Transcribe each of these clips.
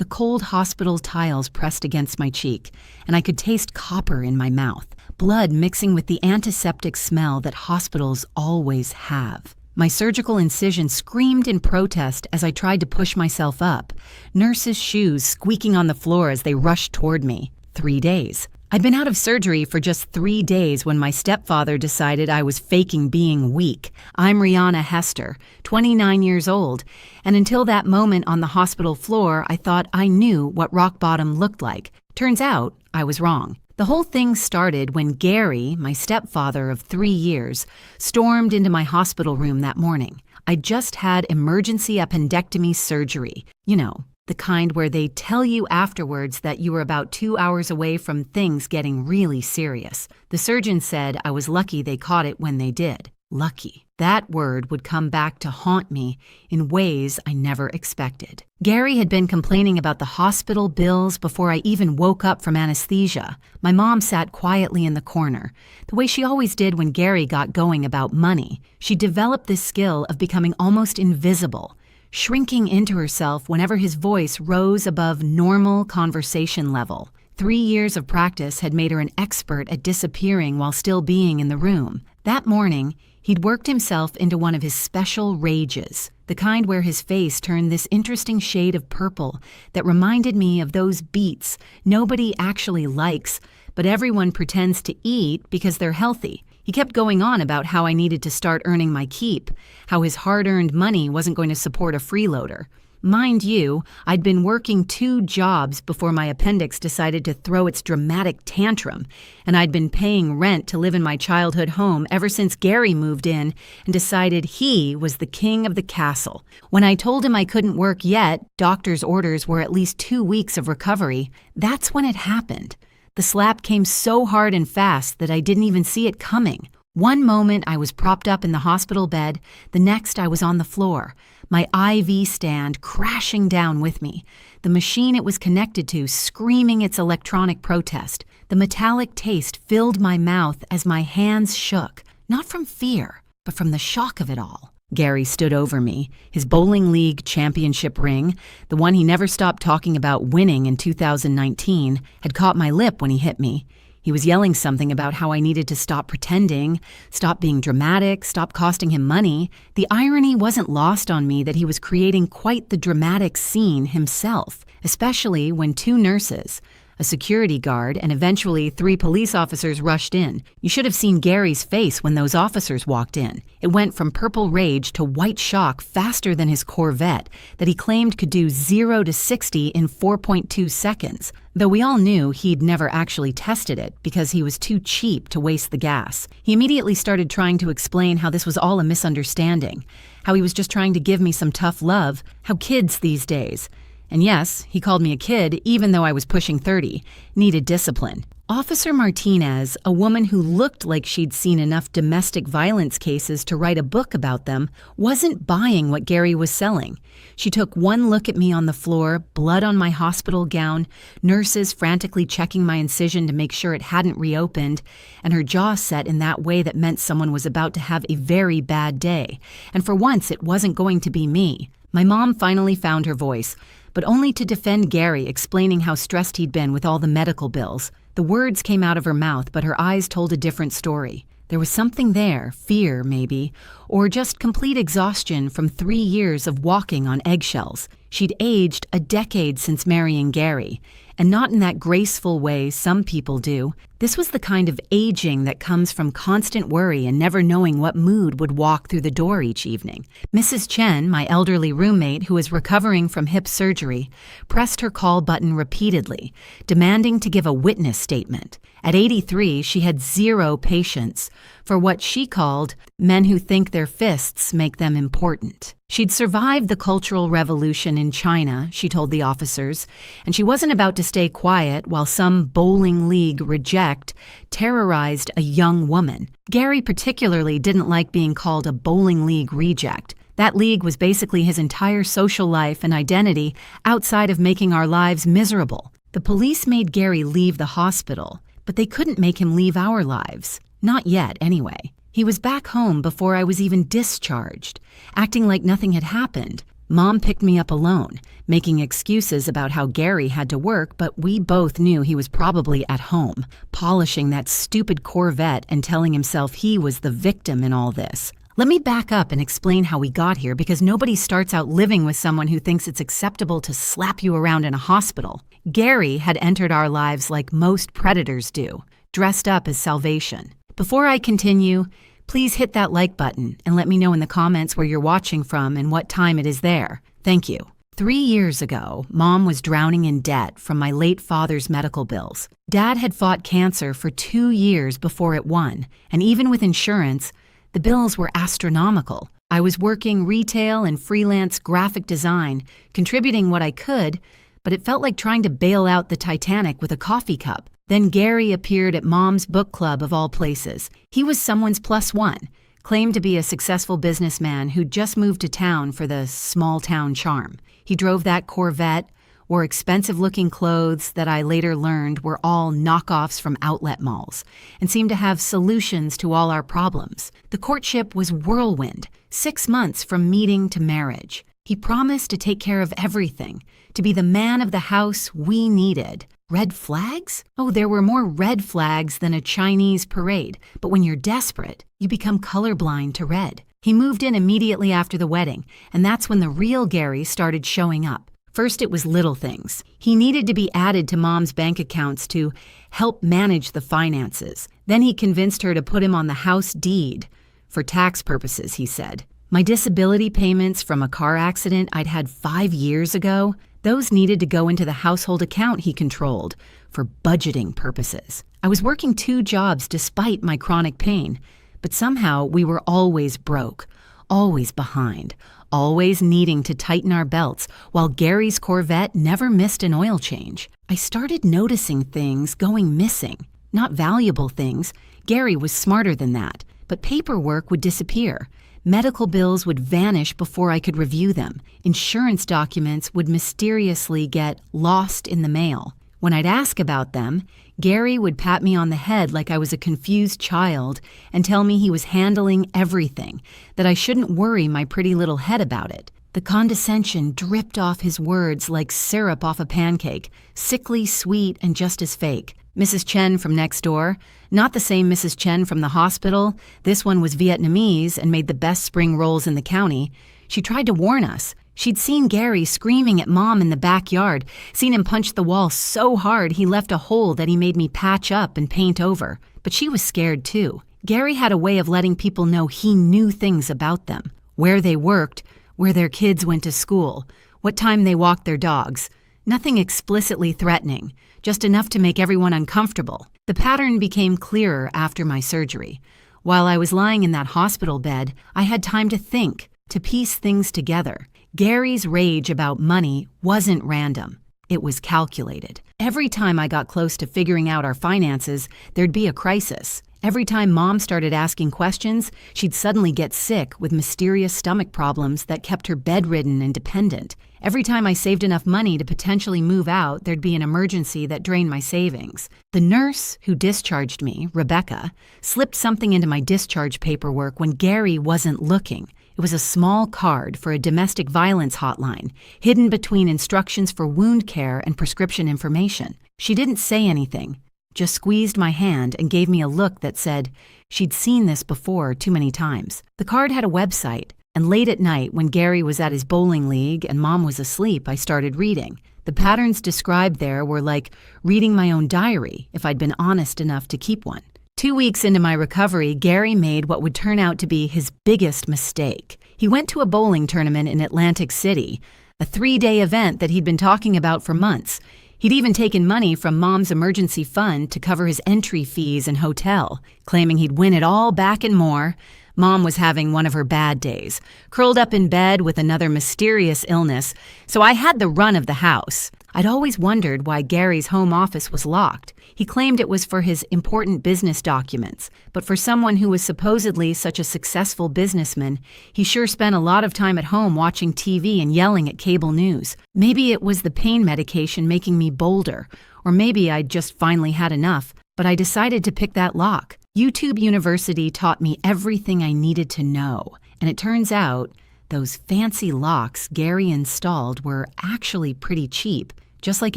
the cold hospital tiles pressed against my cheek, and I could taste copper in my mouth, blood mixing with the antiseptic smell that hospitals always have. My surgical incision screamed in protest as I tried to push myself up, nurses' shoes squeaking on the floor as they rushed toward me. 3 days. I'd been out of surgery for just 3 days when my stepfather decided I was faking being weak. I'm Rihanna Hester, 29 years old, and until that moment on the hospital floor, I thought I knew what rock bottom looked like. Turns out, I was wrong. The whole thing started when Gary, my stepfather of 3 years, stormed into my hospital room that morning. I'd just had emergency appendectomy surgery. You know, the kind where they tell you afterwards that you were about 2 hours away from things getting really serious. The surgeon said I was lucky they caught it when they did. Lucky. That word would come back to haunt me in ways I never expected. Gary had been complaining about the hospital bills before I even woke up from anesthesia. My mom sat quietly in the corner, the way she always did when Gary got going about money. She developed this skill of becoming almost invisible, shrinking into herself whenever his voice rose above normal conversation level. 3 years of practice had made her an expert at disappearing while still being in the room. That morning, he'd worked himself into one of his special rages, the kind where his face turned this interesting shade of purple that reminded me of those beets nobody actually likes, but everyone pretends to eat because they're healthy. He kept going on about how I needed to start earning my keep, how his hard-earned money wasn't going to support a freeloader. Mind you, I'd been working 2 jobs before my appendix decided to throw its dramatic tantrum, and I'd been paying rent to live in my childhood home ever since Gary moved in and decided he was the king of the castle. When I told him I couldn't work yet, doctor's orders were at least 2 weeks of recovery, that's when it happened. The slap came so hard and fast that I didn't even see it coming. One moment I was propped up in the hospital bed, the next I was on the floor, my IV stand crashing down with me, the machine it was connected to screaming its electronic protest. The metallic taste filled my mouth as my hands shook, not from fear, but from the shock of it all. Gary stood over me, his bowling league championship ring, the one he never stopped talking about winning in 2019, had caught my lip when he hit me. He was yelling something about how I needed to stop pretending, stop being dramatic, stop costing him money. The irony wasn't lost on me that he was creating quite the dramatic scene himself, especially when 2 nurses, a security guard, and eventually 3 police officers rushed in. You should have seen Gary's face when those officers walked in. It went from purple rage to white shock faster than his Corvette that he claimed could do 0 to 60 in 4.2 seconds, though we all knew he'd never actually tested it because he was too cheap to waste the gas. He immediately started trying to explain how this was all a misunderstanding, how he was just trying to give me some tough love, how kids these days, and yes, he called me a kid even though I was pushing 30, needed discipline. Officer Martinez, a woman who looked like she'd seen enough domestic violence cases to write a book about them, wasn't buying what Gary was selling. She took one look at me on the floor, blood on my hospital gown, nurses frantically checking my incision to make sure it hadn't reopened, and her jaw set in that way that meant someone was about to have a very bad day. And for once, it wasn't going to be me. My mom finally found her voice, but only to defend Gary, explaining how stressed he'd been with all the medical bills. The words came out of her mouth, but her eyes told a different story. There was something there, fear maybe, or just complete exhaustion from 3 years of walking on eggshells. She'd aged a decade since marrying Gary, and not in that graceful way some people do. This was the kind of aging that comes from constant worry and never knowing what mood would walk through the door each evening. Mrs. Chen, my elderly roommate who was recovering from hip surgery, pressed her call button repeatedly, demanding to give a witness statement. At 83, she had 0 patience for what she called men who think their fists make them important. She'd survived the Cultural Revolution in China, she told the officers, and she wasn't about to stay quiet while some bowling league reject terrorized a young woman. Gary particularly didn't like being called a bowling league reject. That league was basically his entire social life and identity outside of making our lives miserable. The police made Gary leave the hospital, but they couldn't make him leave our lives. Not yet, anyway. He was back home before I was even discharged, acting like nothing had happened. Mom picked me up alone, making excuses about how Gary had to work, but we both knew he was probably at home, polishing that stupid Corvette and telling himself he was the victim in all this. Let me back up and explain how we got here, because nobody starts out living with someone who thinks it's acceptable to slap you around in a hospital. Gary had entered our lives like most predators do, dressed up as salvation. Before I continue, please hit that like button and let me know in the comments where you're watching from and what time it is there. Thank you. 3 years ago, Mom was drowning in debt from my late father's medical bills. Dad had fought cancer for 2 years before it won, and even with insurance, the bills were astronomical. I was working retail and freelance graphic design, contributing what I could, but it felt like trying to bail out the Titanic with a coffee cup. Then Gary appeared at Mom's book club of all places. He was someone's plus one, claimed to be a successful businessman who'd just moved to town for the small-town charm. He drove that Corvette, wore expensive-looking clothes that I later learned were all knockoffs from outlet malls, and seemed to have solutions to all our problems. The courtship was whirlwind, 6 months from meeting to marriage. He promised to take care of everything, to be the man of the house we needed. Red flags? Oh, there were more red flags than a Chinese parade, but when you're desperate, you become colorblind to red. He moved in immediately after the wedding, and that's when the real Gary started showing up. First, it was little things. He needed to be added to Mom's bank accounts to help manage the finances. Then he convinced her to put him on the house deed. For tax purposes, he said. My disability payments from a car accident I'd had 5 years ago, those needed to go into the household account he controlled for budgeting purposes. I was working 2 jobs despite my chronic pain, but somehow we were always broke, always behind, always needing to tighten our belts, while Gary's Corvette never missed an oil change. I started noticing things going missing. Not valuable things. Gary was smarter than that. But paperwork would disappear. Medical bills would vanish before I could review them. Insurance documents would mysteriously get lost in the mail. When I'd ask about them, Gary would pat me on the head like I was a confused child and tell me he was handling everything, that I shouldn't worry my pretty little head about it. The condescension dripped off his words like syrup off a pancake, sickly sweet and just as fake. Mrs. Chen from next door, not the same Mrs. Chen from the hospital. This one was Vietnamese and made the best spring rolls in the county. She tried to warn us. She'd seen Gary screaming at Mom in the backyard, seen him punch the wall so hard he left a hole that he made me patch up and paint over. But she was scared too. Gary had a way of letting people know he knew things about them. Where they worked, where their kids went to school, what time they walked their dogs. Nothing explicitly threatening, just enough to make everyone uncomfortable. The pattern became clearer after my surgery. While I was lying in that hospital bed, I had time to think, to piece things together. Gary's rage about money wasn't random. It was calculated. Every time I got close to figuring out our finances, there'd be a crisis. Every time Mom started asking questions, she'd suddenly get sick with mysterious stomach problems that kept her bedridden and dependent. Every time I saved enough money to potentially move out, there'd be an emergency that drained my savings. The nurse who discharged me, Rebecca, slipped something into my discharge paperwork when Gary wasn't looking. It was a small card for a domestic violence hotline, hidden between instructions for wound care and prescription information. She didn't say anything, just squeezed my hand and gave me a look that said she'd seen this before too many times. The card had a website, and late at night when Gary was at his bowling league and Mom was asleep, I started reading. The patterns described there were like reading my own diary if I'd been honest enough to keep one. 2 weeks into my recovery, Gary made what would turn out to be his biggest mistake. He went to a bowling tournament in Atlantic City, a 3-day event that he'd been talking about for months. He'd even taken money from Mom's emergency fund to cover his entry fees and hotel, claiming he'd win it all back and more. Mom was having one of her bad days, curled up in bed with another mysterious illness, so I had the run of the house. I'd always wondered why Gary's home office was locked. He claimed it was for his important business documents, but for someone who was supposedly such a successful businessman, he sure spent a lot of time at home watching TV and yelling at cable news. Maybe it was the pain medication making me bolder, or maybe I'd just finally had enough, but I decided to pick that lock. YouTube University taught me everything I needed to know, and it turns out Those fancy locks Gary installed were actually pretty cheap, just like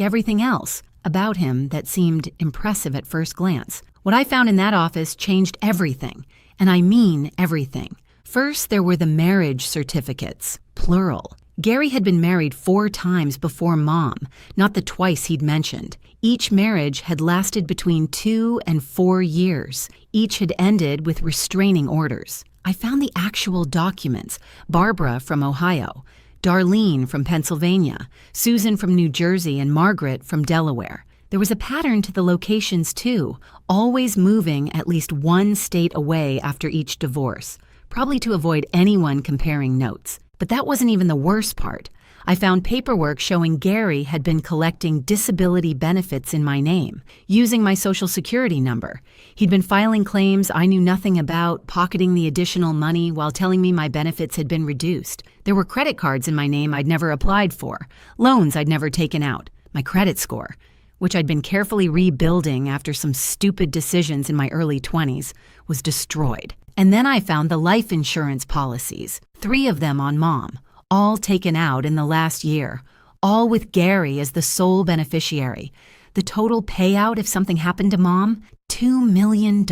everything else about him that seemed impressive at first glance. What I found in that office changed everything, and I mean everything. First, there were the marriage certificates, plural. Gary had been married 4 times before Mom, not the twice he'd mentioned. Each marriage had lasted between 2 and 4 years. Each had ended with restraining orders. I found the actual documents: Barbara from Ohio, Darlene from Pennsylvania, Susan from New Jersey, and Margaret from Delaware. There was a pattern to the locations too, always moving at least one state away after each divorce, probably to avoid anyone comparing notes. But that wasn't even the worst part. I found paperwork showing Gary had been collecting disability benefits in my name, using my Social Security number. He'd been filing claims I knew nothing about, pocketing the additional money while telling me my benefits had been reduced. There were credit cards in my name I'd never applied for, loans I'd never taken out, my credit score, which I'd been carefully rebuilding after some stupid decisions in my early 20s, was destroyed. And then I found the life insurance policies, 3 of them on Mom, all taken out in the last year, all with Gary as the sole beneficiary. The total payout if something happened to Mom? $2 million.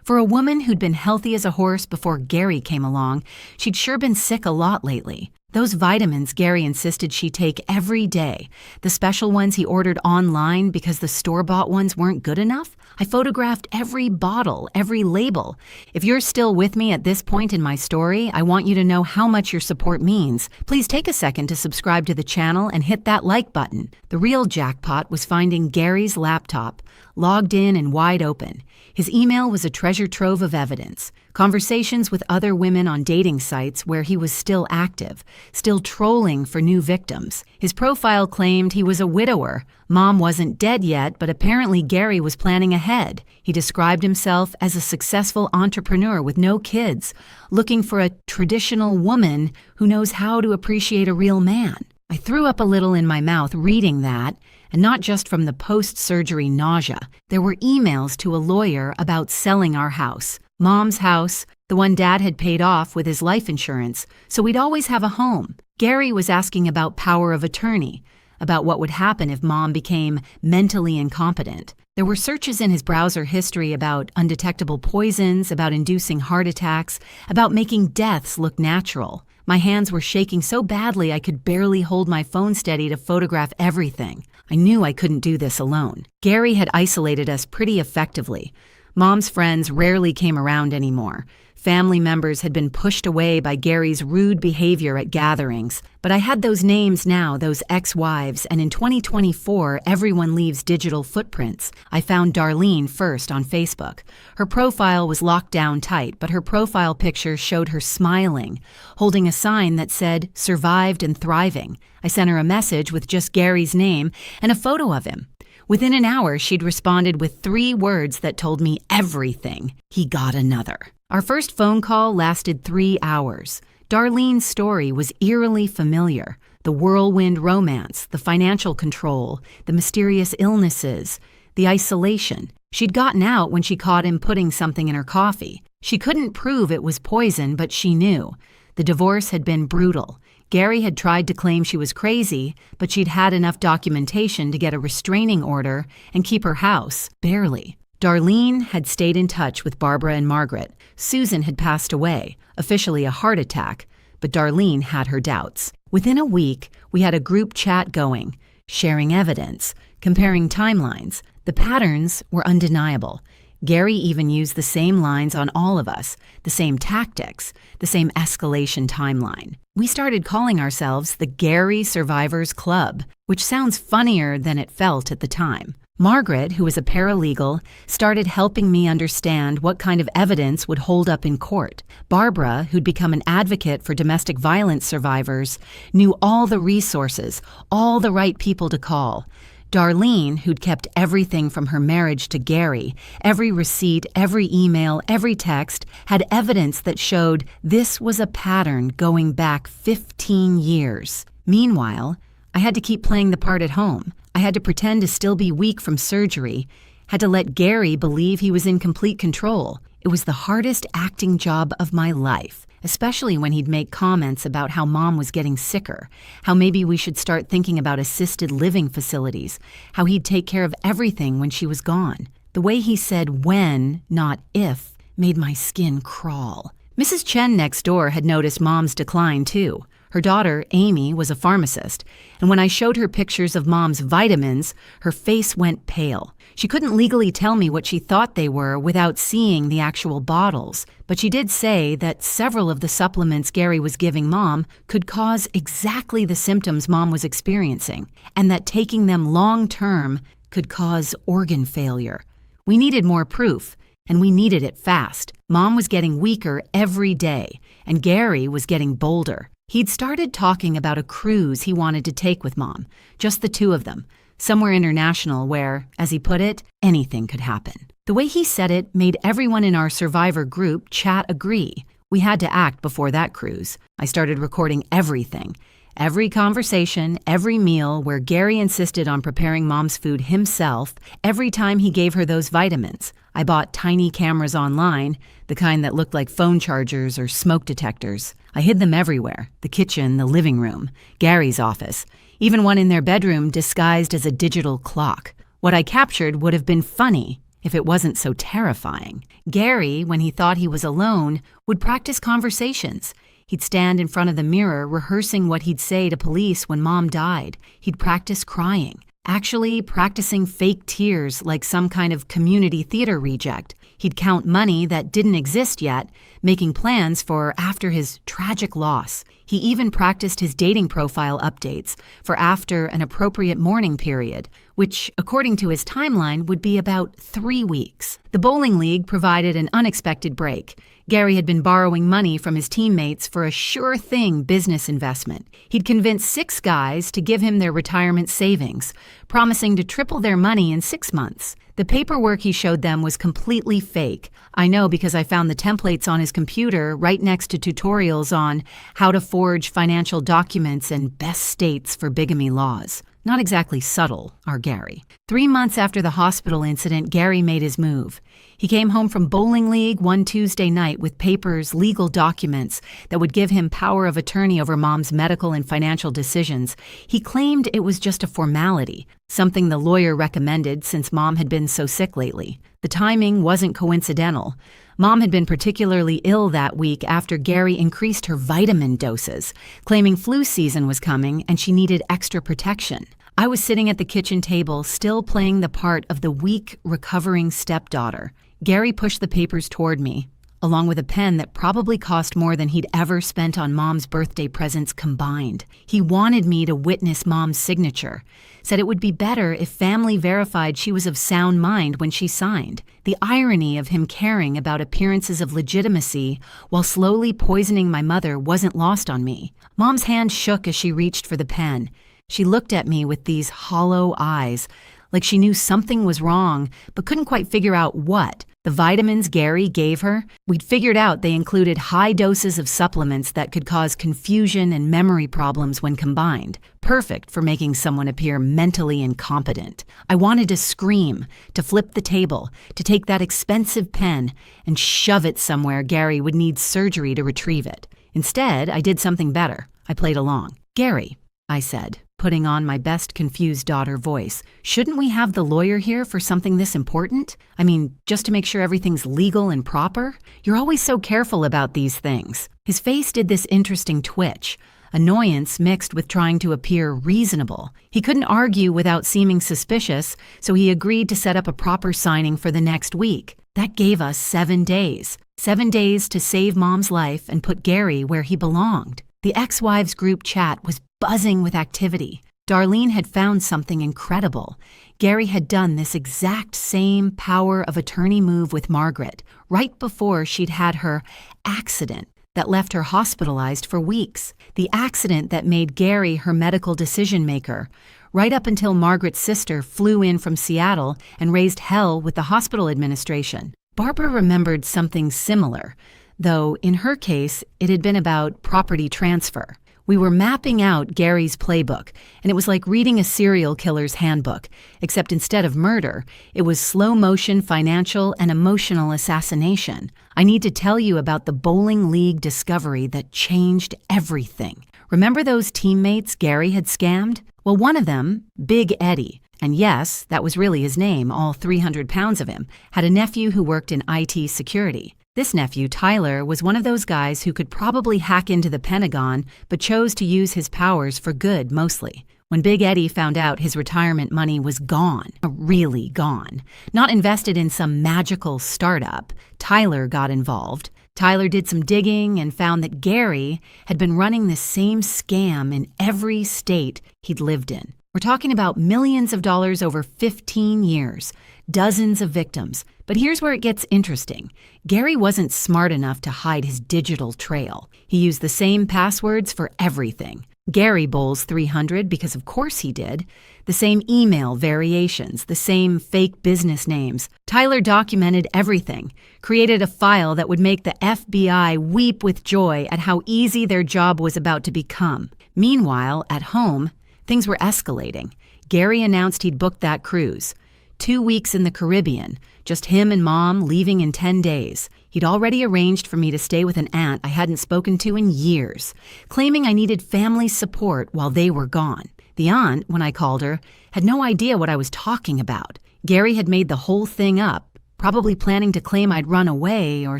For a woman who'd been healthy as a horse before Gary came along, she'd sure been sick a lot lately. Those vitamins Gary insisted she take every day, the special ones he ordered online because the store-bought ones weren't good enough, I photographed every bottle, every label. If you're still with me at this point in my story, I want you to know how much your support means. Please take a second to subscribe to the channel and hit that like button. The real jackpot was finding Gary's laptop, logged in and wide open. His email was a treasure trove of evidence. Conversations with other women on dating sites where he was still active, still trolling for new victims. His profile claimed he was a widower. Mom wasn't dead yet, but apparently Gary was planning ahead. He described himself as a successful entrepreneur with no kids, looking for a traditional woman who knows how to appreciate a real man. I threw up a little in my mouth reading that, and not just from the post-surgery nausea. There were emails to a lawyer about selling our house. Mom's house, the one Dad had paid off with his life insurance, so we'd always have a home. Gary was asking about power of attorney, about what would happen if Mom became mentally incompetent. There were searches in his browser history about undetectable poisons, about inducing heart attacks, about making deaths look natural. My hands were shaking so badly I could barely hold my phone steady to photograph everything. I knew I couldn't do this alone. Gary had isolated us pretty effectively. Mom's friends rarely came around anymore. Family members had been pushed away by Gary's rude behavior at gatherings. But I had those names now, those ex-wives, and in 2024, everyone leaves digital footprints. I found Darlene first on Facebook. Her profile was locked down tight, but her profile picture showed her smiling, holding a sign that said, "Survived and thriving." I sent her a message with just Gary's name and a photo of him. Within an hour, she'd responded with 3 words that told me everything. He got another. Our first phone call lasted 3 hours. Darlene's story was eerily familiar. The whirlwind romance, the financial control, the mysterious illnesses, the isolation. She'd gotten out when she caught him putting something in her coffee. She couldn't prove it was poison, but she knew. The divorce had been brutal. Gary had tried to claim she was crazy, but she'd had enough documentation to get a restraining order and keep her house, barely. Darlene had stayed in touch with Barbara and Margaret. Susan had passed away, officially a heart attack, but Darlene had her doubts. Within a week, we had a group chat going, sharing evidence, comparing timelines. The patterns were undeniable. Gary even used the same lines on all of us, the same tactics, the same escalation timeline. We started calling ourselves the Gary Survivors Club, which sounds funnier than it felt at the time. Margaret, who was a paralegal, started helping me understand what kind of evidence would hold up in court. Barbara, who'd become an advocate for domestic violence survivors, knew all the resources, all the right people to call. Darlene, who'd kept everything from her marriage to Gary, every receipt, every email, every text, had evidence that showed this was a pattern going back 15 years. Meanwhile, I had to keep playing the part at home. I had to pretend to still be weak from surgery, had to let Gary believe he was in complete control. It was the hardest acting job of my life, especially when he'd make comments about how Mom was getting sicker, how maybe we should start thinking about assisted living facilities, how he'd take care of everything when she was gone. The way he said when, not if, made my skin crawl. Mrs. Chen next door had noticed Mom's decline too. Her daughter, Amy, was a pharmacist, and when I showed her pictures of Mom's vitamins, her face went pale. She couldn't legally tell me what she thought they were without seeing the actual bottles, but she did say that several of the supplements Gary was giving Mom could cause exactly the symptoms Mom was experiencing, and that taking them long-term could cause organ failure. We needed more proof, and we needed it fast. Mom was getting weaker every day, and Gary was getting bolder. He'd started talking about a cruise he wanted to take with Mom, just the two of them, somewhere international where, as he put it, anything could happen. The way he said it made everyone in our survivor group chat agree. We had to act before that cruise. I started recording everything. Every conversation, every meal where Gary insisted on preparing Mom's food himself, every time he gave her those vitamins. I bought tiny cameras online, the kind that looked like phone chargers or smoke detectors. I hid them everywhere, the kitchen, the living room, Gary's office, even one in their bedroom disguised as a digital clock. What I captured would have been funny if it wasn't so terrifying. Gary, when he thought he was alone, would practice conversations. He'd stand in front of the mirror rehearsing what he'd say to police when Mom died. He'd practice crying, actually practicing fake tears like some kind of community theater reject. He'd count money that didn't exist yet, making plans for after his tragic loss. He even practiced his dating profile updates for after an appropriate mourning period, which, according to his timeline, would be about 3 weeks. The bowling league provided an unexpected break. Gary had been borrowing money from his teammates for a sure-thing business investment. He'd convinced 6 guys to give him their retirement savings, promising to triple their money in 6 months. The paperwork he showed them was completely fake. I know because I found the templates on his computer right next to tutorials on how to forge financial documents and best states for bigamy laws. Not exactly subtle, our Gary. 3 months after the hospital incident, Gary made his move. He came home from bowling league one Tuesday night with papers, legal documents that would give him power of attorney over Mom's medical and financial decisions. He claimed it was just a formality, something the lawyer recommended since Mom had been so sick lately. The timing wasn't coincidental. Mom had been particularly ill that week after Gary increased her vitamin doses, claiming flu season was coming and she needed extra protection. I was sitting at the kitchen table, still playing the part of the weak, recovering stepdaughter. Gary pushed the papers toward me, along with a pen that probably cost more than he'd ever spent on Mom's birthday presents combined. He wanted me to witness Mom's signature, said it would be better if family verified she was of sound mind when she signed. The irony of him caring about appearances of legitimacy while slowly poisoning my mother wasn't lost on me. Mom's hand shook as she reached for the pen. She looked at me with these hollow eyes, like she knew something was wrong, but couldn't quite figure out what. The vitamins Gary gave her, we'd figured out they included high doses of supplements that could cause confusion and memory problems when combined. Perfect for making someone appear mentally incompetent. I wanted to scream, to flip the table, to take that expensive pen and shove it somewhere Gary would need surgery to retrieve it. Instead, I did something better. I played along. "Gary," I said, putting on my best confused daughter voice, "shouldn't we have the lawyer here for something this important? I mean, just to make sure everything's legal and proper? You're always so careful about these things." His face did this interesting twitch, annoyance mixed with trying to appear reasonable. He couldn't argue without seeming suspicious, so he agreed to set up a proper signing for the next week. That gave us 7 days. 7 days to save Mom's life and put Gary where he belonged. The ex-wives group chat was buzzing with activity. Darlene had found something incredible. Gary had done this exact same power of attorney move with Margaret, right before she'd had her accident that left her hospitalized for weeks. The accident that made Gary her medical decision maker, right up until Margaret's sister flew in from Seattle and raised hell with the hospital administration. Barbara remembered something similar, though in her case, it had been about property transfer. We were mapping out Gary's playbook, and it was like reading a serial killer's handbook, except instead of murder, it was slow-motion financial and emotional assassination. I need to tell you about the bowling league discovery that changed everything. Remember those teammates Gary had scammed? Well, one of them, Big Eddie, and yes, that was really his name, all 300 pounds of him, had a nephew who worked in IT security. This nephew, Tyler, was one of those guys who could probably hack into the Pentagon, but chose to use his powers for good mostly. When Big Eddie found out his retirement money was gone, really gone, not invested in some magical startup, Tyler got involved. Tyler did some digging and found that Gary had been running the same scam in every state he'd lived in. We're talking about millions of dollars over 15 years, dozens of victims. But here's where it gets interesting. Gary wasn't smart enough to hide his digital trail. He used the same passwords for everything. Gary bowls 300 because of course he did. The same email variations, the same fake business names. Tyler documented everything, created a file that would make the FBI weep with joy at how easy their job was about to become. Meanwhile, at home, things were escalating. Gary announced he'd booked that cruise. 2 weeks in the Caribbean, just him and Mom leaving in 10 days. He'd already arranged for me to stay with an aunt I hadn't spoken to in years, claiming I needed family support while they were gone. The aunt, when I called her, had no idea what I was talking about. Gary had made the whole thing up, probably planning to claim I'd run away or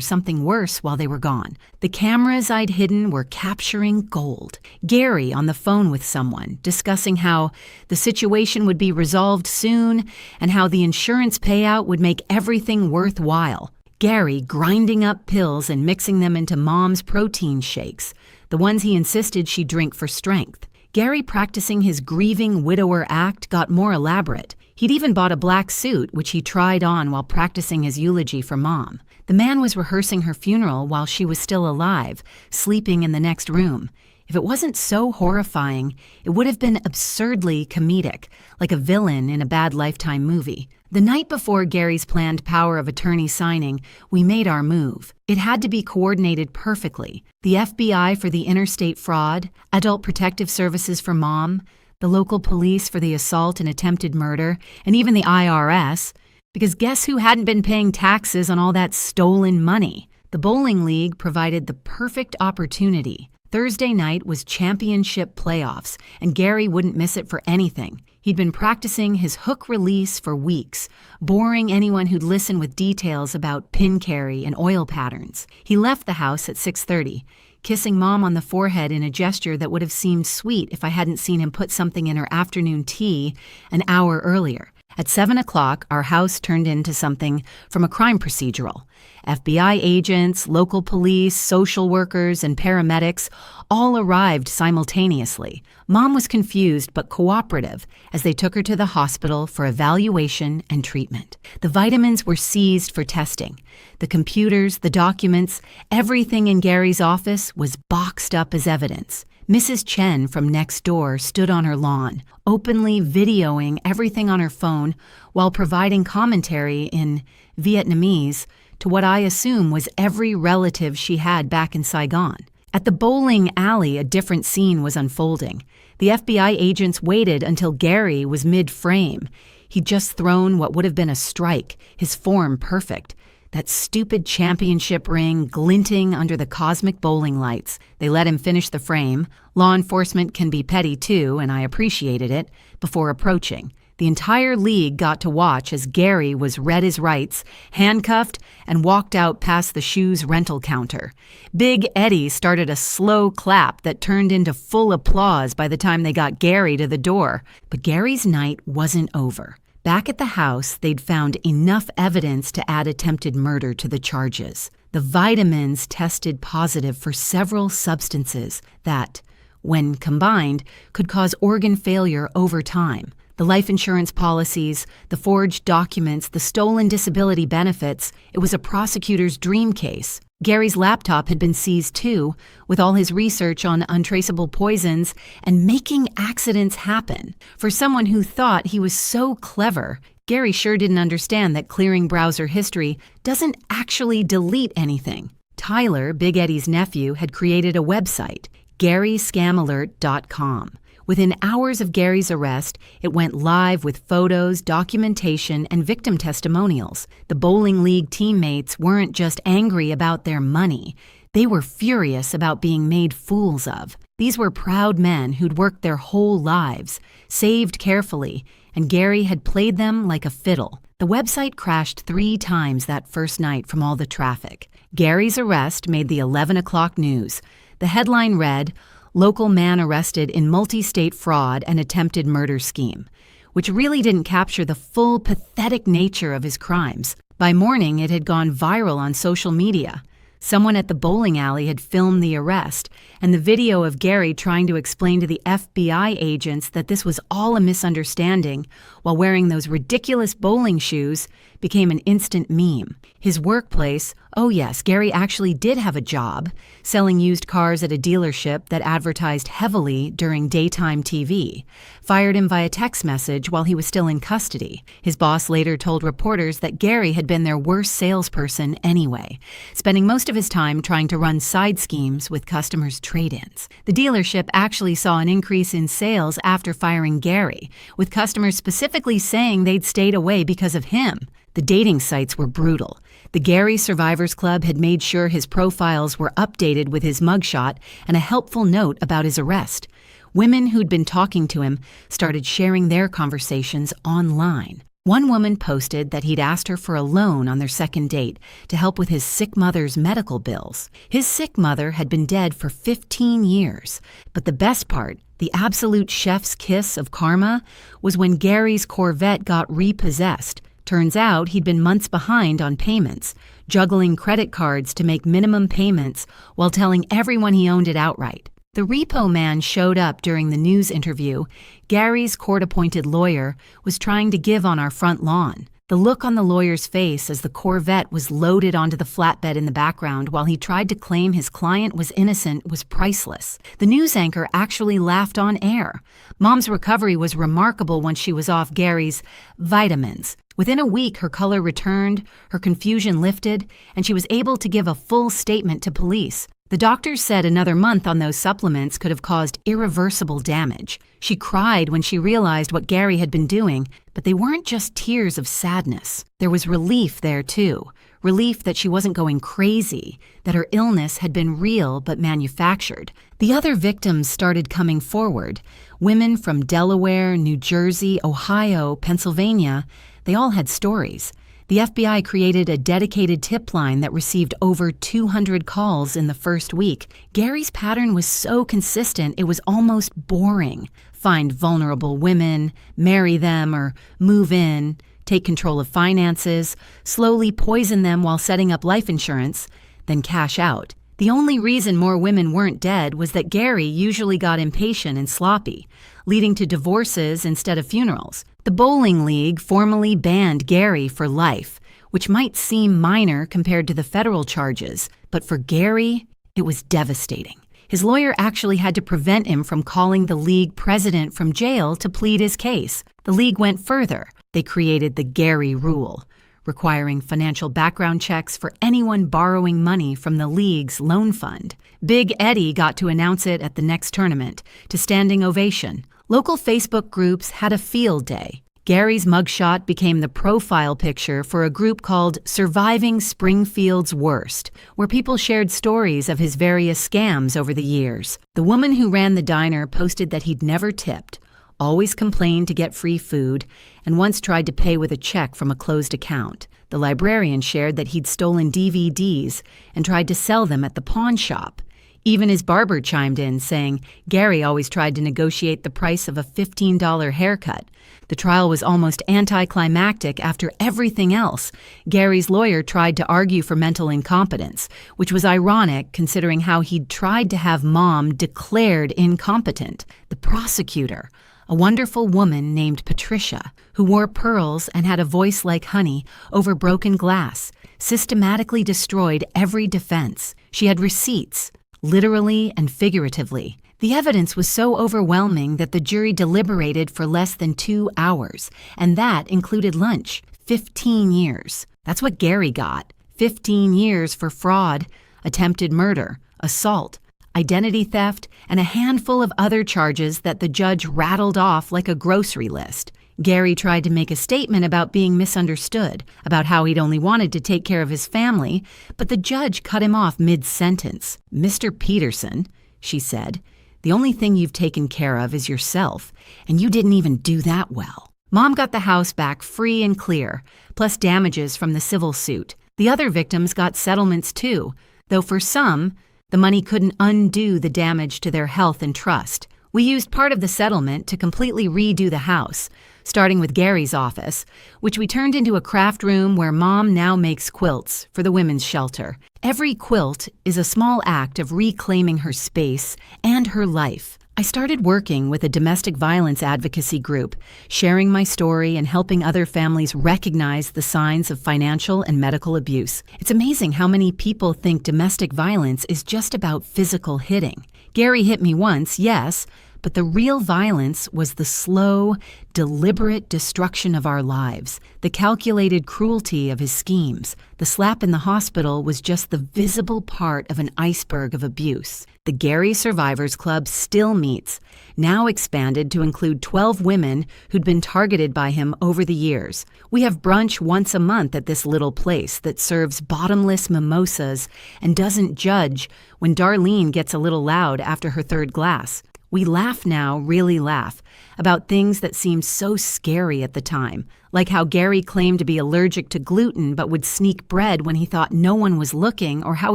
something worse while they were gone. The cameras I'd hidden were capturing gold. Gary on the phone with someone, discussing how the situation would be resolved soon and how the insurance payout would make everything worthwhile. Gary grinding up pills and mixing them into Mom's protein shakes, the ones he insisted she drink for strength. Gary practicing his grieving widower act got more elaborate. He'd even bought a black suit, which he tried on while practicing his eulogy for Mom. The man was rehearsing her funeral while she was still alive, sleeping in the next room. If it wasn't so horrifying, it would have been absurdly comedic, like a villain in a bad Lifetime movie. The night before Gary's planned power of attorney signing, we made our move. It had to be coordinated perfectly. The FBI for the interstate fraud, Adult Protective Services for Mom, the local police for the assault and attempted murder, and even the IRS, because guess who hadn't been paying taxes on all that stolen money? The bowling league provided the perfect opportunity. Thursday night was championship playoffs, and Gary wouldn't miss it for anything. He'd been practicing his hook release for weeks, boring anyone who'd listen with details about pin carry and oil patterns. He left the house at 6:30, kissing Mom on the forehead in a gesture that would have seemed sweet if I hadn't seen him put something in her afternoon tea an hour earlier. At 7 o'clock, our house turned into something from a crime procedural. FBI agents, local police, social workers, and paramedics all arrived simultaneously. Mom was confused but cooperative as they took her to the hospital for evaluation and treatment. The vitamins were seized for testing. The computers, the documents, everything in Gary's office was boxed up as evidence. Mrs. Chen from next door stood on her lawn, openly videoing everything on her phone while providing commentary in Vietnamese to what I assume was every relative she had back in Saigon. At the bowling alley, a different scene was unfolding. The FBI agents waited until Gary was mid-frame. He'd just thrown what would have been a strike, his form perfect. That stupid championship ring glinting under the cosmic bowling lights. They let him finish the frame. Law enforcement can be petty too, and I appreciated it, before approaching. The entire league got to watch as Gary was read his rights, handcuffed, and walked out past the shoes rental counter. Big Eddie started a slow clap that turned into full applause by the time they got Gary to the door. But Gary's night wasn't over. Back at the house, they'd found enough evidence to add attempted murder to the charges. The vitamins tested positive for several substances that, when combined, could cause organ failure over time. The life insurance policies, the forged documents, the stolen disability benefits, it was a prosecutor's dream case. Gary's laptop had been seized too, with all his research on untraceable poisons and making accidents happen. For someone who thought he was so clever, Gary sure didn't understand that clearing browser history doesn't actually delete anything. Tyler, Big Eddie's nephew, had created a website, GaryScamAlert.com. Within hours of Gary's arrest, it went live with photos, documentation, and victim testimonials. The bowling league teammates weren't just angry about their money. They were furious about being made fools of. These were proud men who'd worked their whole lives, saved carefully, and Gary had played them like a fiddle. The website crashed 3 times that first night from all the traffic. Gary's arrest made the 11 o'clock news. The headline read, "Local man arrested in multi-state fraud and attempted murder scheme," which really didn't capture the full pathetic nature of his crimes. By morning, it had gone viral on social media. Someone at the bowling alley had filmed the arrest, and the video of Gary trying to explain to the FBI agents that this was all a misunderstanding while wearing those ridiculous bowling shoes became an instant meme. His workplace, oh yes, Gary actually did have a job, selling used cars at a dealership that advertised heavily during daytime TV, fired him via text message while he was still in custody. His boss later told reporters that Gary had been their worst salesperson anyway, spending most of his time trying to run side schemes with customers' trade-ins. The dealership actually saw an increase in sales after firing Gary, with customers specifically saying they'd stayed away because of him. The dating sites were brutal. The Gary Survivors Club had made sure his profiles were updated with his mugshot and a helpful note about his arrest. Women who'd been talking to him started sharing their conversations online. One woman posted that he'd asked her for a loan on their second date to help with his sick mother's medical bills. His sick mother had been dead for 15 years. But the best part, the absolute chef's kiss of karma, was when Gary's Corvette got repossessed. Turns out he'd been months behind on payments, juggling credit cards to make minimum payments while telling everyone he owned it outright. The repo man showed up during the news interview. Gary's court-appointed lawyer was trying to give on our front lawn. The look on the lawyer's face as the Corvette was loaded onto the flatbed in the background while he tried to claim his client was innocent was priceless. The news anchor actually laughed on air. Mom's recovery was remarkable once she was off Gary's vitamins. Within a week, her color returned, her confusion lifted, and she was able to give a full statement to police. The doctors said another month on those supplements could have caused irreversible damage. She cried when she realized what Gary had been doing, but they weren't just tears of sadness. There was relief there, too. Relief that she wasn't going crazy, that her illness had been real but manufactured. The other victims started coming forward. Women from Delaware, New Jersey, Ohio, Pennsylvania. They all had stories. The FBI created a dedicated tip line that received over 200 calls in the first week. Gary's pattern was so consistent it was almost boring. Find vulnerable women, marry them, or move in, take control of finances, slowly poison them while setting up life insurance, then cash out. The only reason more women weren't dead was that Gary usually got impatient and sloppy, leading to divorces instead of funerals. The bowling league formally banned Gary for life, which might seem minor compared to the federal charges, but for Gary, it was devastating. His lawyer actually had to prevent him from calling the league president from jail to plead his case. The league went further. They created the Gary Rule, requiring financial background checks for anyone borrowing money from the league's loan fund. Big Eddie got to announce it at the next tournament, to standing ovation. Local Facebook groups had a field day. Gary's mugshot became the profile picture for a group called Surviving Springfield's Worst, where people shared stories of his various scams over the years. The woman who ran the diner posted that he'd never tipped, always complained to get free food, and once tried to pay with a check from a closed account. The librarian shared that he'd stolen DVDs and tried to sell them at the pawn shop. Even his barber chimed in, saying Gary always tried to negotiate the price of a $15 haircut. The trial was almost anticlimactic after everything else. Gary's lawyer tried to argue for mental incompetence, which was ironic considering how he'd tried to have Mom declared incompetent. The prosecutor, a wonderful woman named Patricia, who wore pearls and had a voice like honey over broken glass, systematically destroyed every defense. She had receipts, literally and figuratively. The evidence was so overwhelming that the jury deliberated for less than 2 hours, and that included lunch. 15 years. That's what Gary got. 15 years for fraud, attempted murder, assault, identity theft, and a handful of other charges that the judge rattled off like a grocery list. Gary tried to make a statement about being misunderstood, about how he'd only wanted to take care of his family, but the judge cut him off mid-sentence. "Mr. Peterson," she said, "the only thing you've taken care of is yourself, and you didn't even do that well." Mom got the house back free and clear, plus damages from the civil suit. The other victims got settlements too, though for some, the money couldn't undo the damage to their health and trust. We used part of the settlement to completely redo the house, starting with Gary's office, which we turned into a craft room where Mom now makes quilts for the women's shelter. Every quilt is a small act of reclaiming her space and her life. I started working with a domestic violence advocacy group, sharing my story and helping other families recognize the signs of financial and medical abuse. It's amazing how many people think domestic violence is just about physical hitting. Gary hit me once, yes, but the real violence was the slow, deliberate destruction of our lives, the calculated cruelty of his schemes. The slap in the hospital was just the visible part of an iceberg of abuse. The Gary Survivors Club still meets, now expanded to include 12 women who'd been targeted by him over the years. We have brunch once a month at this little place that serves bottomless mimosas and doesn't judge when Darlene gets a little loud after her third glass. We laugh now, really laugh, about things that seemed so scary at the time, like how Gary claimed to be allergic to gluten but would sneak bread when he thought no one was looking, or how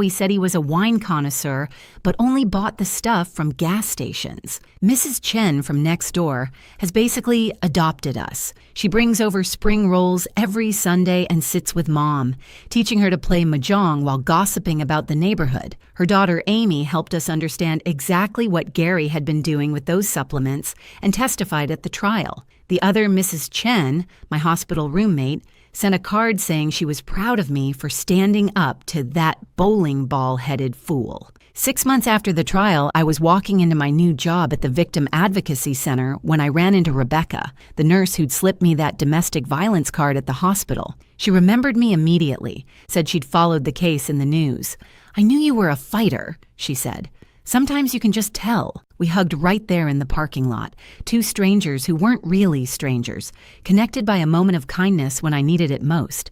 he said he was a wine connoisseur but only bought the stuff from gas stations. Mrs. Chen from next door has basically adopted us. She brings over spring rolls every Sunday and sits with Mom, teaching her to play mahjong while gossiping about the neighborhood. Her daughter Amy helped us understand exactly what Gary had been doing with those supplements and testified at the trial. The other Mrs. Chen, my hospital roommate, sent a card saying she was proud of me for standing up to that bowling ball-headed fool. 6 months after the trial, I was walking into my new job at the Victim Advocacy Center when I ran into Rebecca, the nurse who'd slipped me that domestic violence card at the hospital. She remembered me immediately, said she'd followed the case in the news. "I knew you were a fighter," she said. "Sometimes you can just tell." We hugged right there in the parking lot, two strangers who weren't really strangers, connected by a moment of kindness when I needed it most.